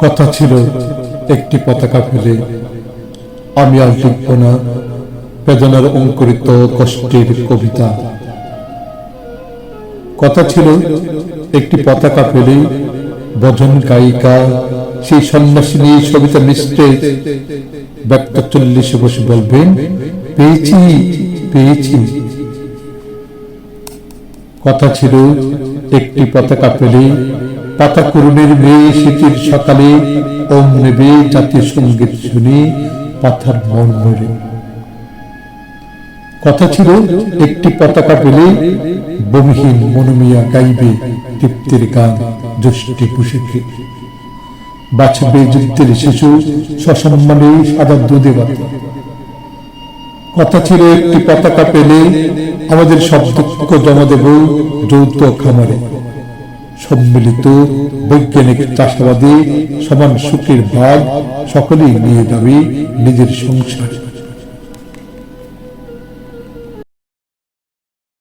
কথা ছিল একটি পতাকা ফেলে আমি আর লিখব না বেদনার অঙ্কুরিত কষ্টের কবিতা। কথা ছিল একটি পতাকা ফেলে ভজন গায়িকা সেই সন্ন্যাসিনী সবিতা মিস্ত্রে ব্যক্ত 40 বসে বলবেন, পেয়েছি পেয়েছি। কথা ছিল একটি পতাকা পেলে পাতা করুণের মেয়ে শীতের সকালে ওম নেবে জাতীয় সঙ্গীত শুনে পাথার মন মরে। কথা ছিল একটি পতাকা পেলে বমিহীন মনোমিয়া গাইবে তৃপ্তির গান জ্যৈষ্ঠী পুষেকে, বাঁচবে যুদ্ধের শিশু সসম্মানে সাদা দুধে বাতা। কথা ছিল একটি পতাকা পেলে আমাদের সব দুঃখ জমা দেব যৌথ খামারে, সম্মিলিত বৈজ্ঞানিক চাষাবাদে সমান সুখের ভাগ সকলেই নিয়ে যাবে নিজের সংসারে।